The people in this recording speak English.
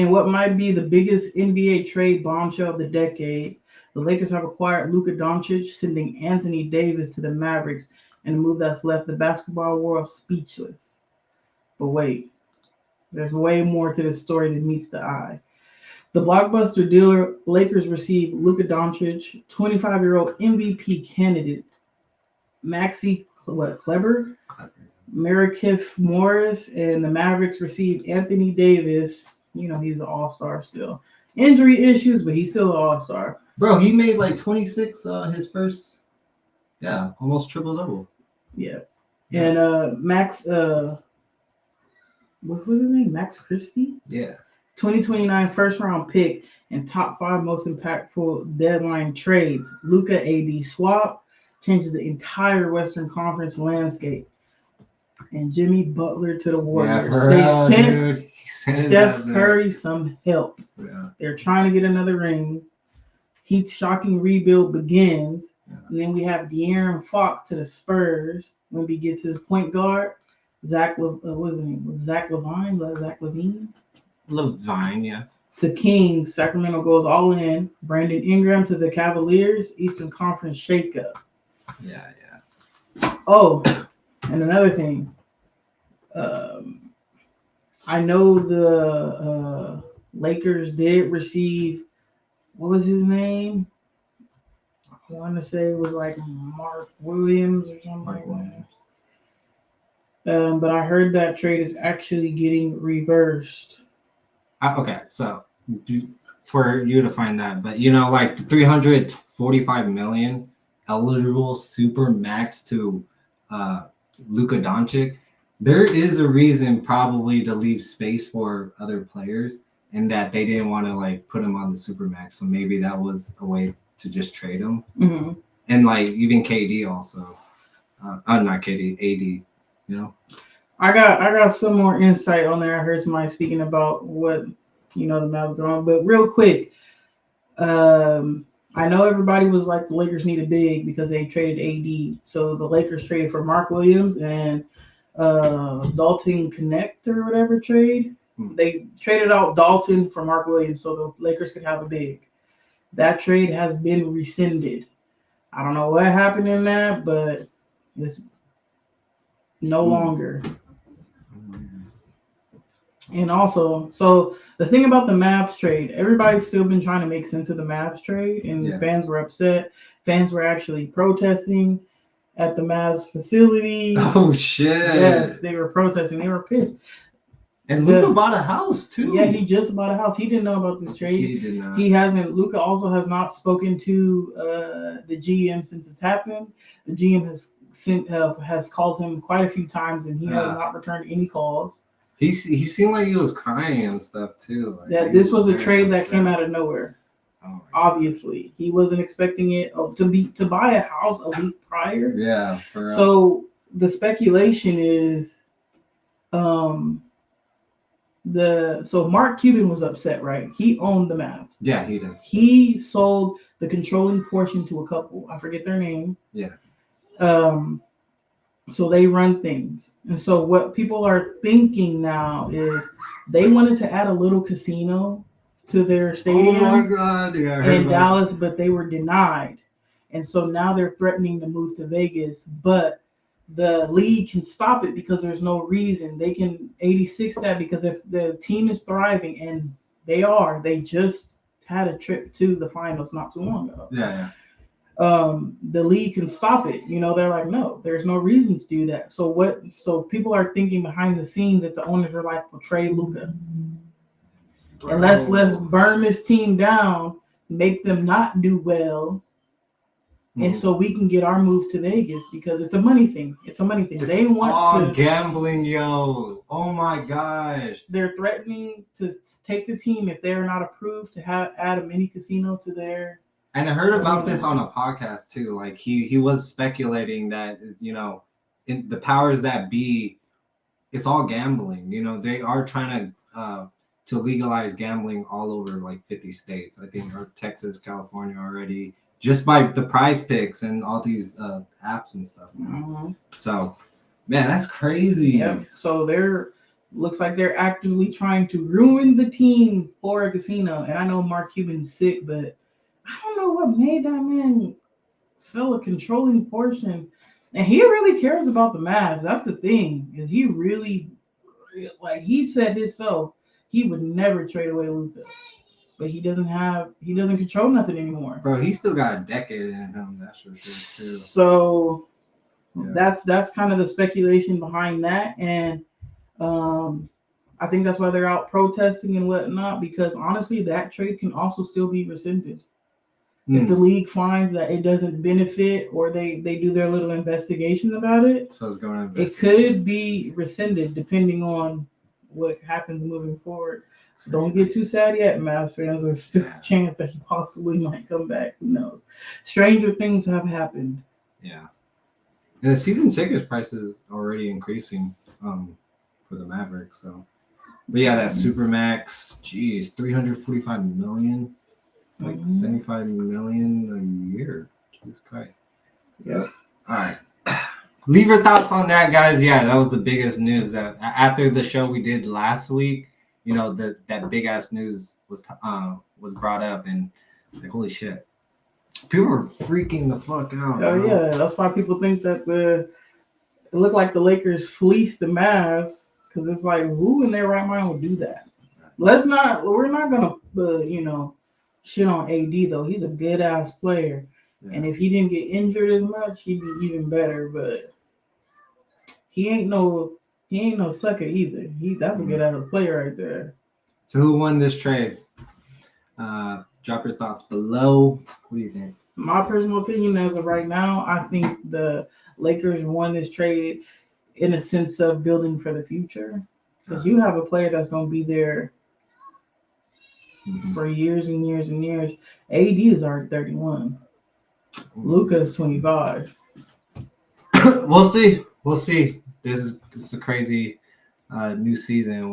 And what might be the biggest NBA trade bombshell of the decade, the Lakers have acquired Luka Doncic, sending Anthony Davis to the Mavericks, and a move that's left the basketball world speechless. But wait, there's way more to this story than meets the eye. The blockbuster dealer Lakers received Luka Doncic, 25-year-old MVP candidate Maxi Kleber, Markieff Morris, and the Mavericks received Anthony Davis. You know, he's an all-star still. Injury issues, but he's still an all-star. Bro, he made like 26 his first, almost triple-double. Yeah. And Max, what was his name? Max Christie? Yeah. 2029 first-round pick and top 5 most impactful deadline trades. Luka AD swap changes the entire Western Conference landscape. And Jimmy Butler to the Warriors. They sent Steph Curry some help. Yeah. They're trying to get another ring. Heat's shocking rebuild begins. Yeah. And then we have De'Aaron Fox to the Spurs. Wemby gets his point guard. Zach Levine? Levine, yeah. To Kings. Sacramento goes all in. Brandon Ingram to the Cavaliers. Eastern Conference shakeup. Yeah. Oh, and another thing. I know the Lakers did receive, what was his name? I want to say it was like Mark Williams or something like that. But I heard that trade is actually getting reversed. Okay, so for you to find that, but like 345 million eligible super max to Luka Doncic. There is a reason probably to leave space for other players, and that they didn't want to like put him on the supermax. So maybe that was a way to just trade him. Mm-hmm. And like even KD also, not KD, AD. I got some more insight on there. I heard somebody speaking about what the Mavs going, but real quick, I know everybody was like the Lakers need a big because they traded AD. So the Lakers traded for Mark Williams and Dalton Connect or whatever trade. They traded out Dalton for Mark Williams so the Lakers could have a big. That trade has been rescinded. I don't know what happened in that, but it's no longer. And also, so the thing about the Mavs trade, everybody's still been trying to make sense of the Mavs trade, and fans were upset. Fans were actually protesting at the Mavs facility. Oh, shit. Yes, they were protesting. They were pissed. And Luka bought a house, too. Yeah, he just bought a house. He didn't know about this trade. He did not. Luka also has not spoken to the GM since it's happened. The GM has called him quite a few times, and he has not returned any calls. He seemed like he was crying and stuff, too. Like, this was a trade that came out of nowhere. Oh, obviously, he wasn't expecting it to buy a house a week prior. Yeah. So the speculation is, so Mark Cuban was upset, right? He owned the Mavs. Yeah, he did. He sold the controlling portion to a couple. I forget their name. Yeah. So they run things. And so what people are thinking now is they wanted to add a little casino to their stadium. Oh my God. Yeah, in Dallas, but they were denied. And so now they're threatening to move to Vegas, but the league can stop it because there's no reason. They can 86 that because if the team is thriving, and they just had a trip to the finals not too long ago. Yeah. The league can stop it. They're like, no, there's no reason to do that. So people are thinking behind the scenes that the owners are like, well, trade Luka. And let's burn this team down, make them not do well. And so we can get our move to Vegas because it's a money thing. They want to gambling, yo. Oh my gosh. They're threatening to take the team if they're not approved to add a mini casino to their. And I heard about this on a podcast too. Like he was speculating that in the powers that be, it's all gambling. They are trying to legalize gambling all over like 50 states. I think or Texas, California already. Just by the prize picks and all these apps and stuff. Mm-hmm. So, man, that's crazy. Yeah. So they're Looks like they're actively trying to ruin the team for a casino. And I know Mark Cuban's sick, but I don't know what made that man sell a controlling portion. And he really cares about the Mavs. That's the thing, is he really, like he said himself, he would never trade away Luka. But he doesn't control nothing anymore. Bro, he still got a decade in him, that's for sure too. So Yeah. that's kind of the speculation behind that. And I think that's why they're out protesting and whatnot, because honestly, that trade can also still be rescinded. If the league finds that it doesn't benefit, or they do their little investigation about it, So it's going to it could be rescinded depending on what happens moving forward. So don't get too sad yet, Mavs fans. There's still a chance that he possibly might come back. Who knows? Stranger things have happened. Yeah. And the season tickets prices already increasing for the Mavericks. So, but yeah, that Supermax, geez, 345 million. It's like 75 million a year. Jesus Christ. Yep. All right. Leave your thoughts on that, guys. Yeah, that was the biggest news. After the show we did last week, you know, that big ass news was brought up, and like, holy shit, people were freaking the fuck out. Oh yeah, that's why people think that it looked like the Lakers fleeced the Mavs, because it's like, who in their right mind would do that? We're not gonna shit on AD though. He's a good ass player. Yeah. And if he didn't get injured as much, he'd be even better. But he ain't no sucker either. That's a good ass player right there. So who won this trade? Drop your thoughts below. What do you think? My personal opinion as of right now, I think the Lakers won this trade in a sense of building for the future. Because you have a player that's going to be there for years and years and years. AD is already 31. Luka is 25. We'll see. This is a crazy new season.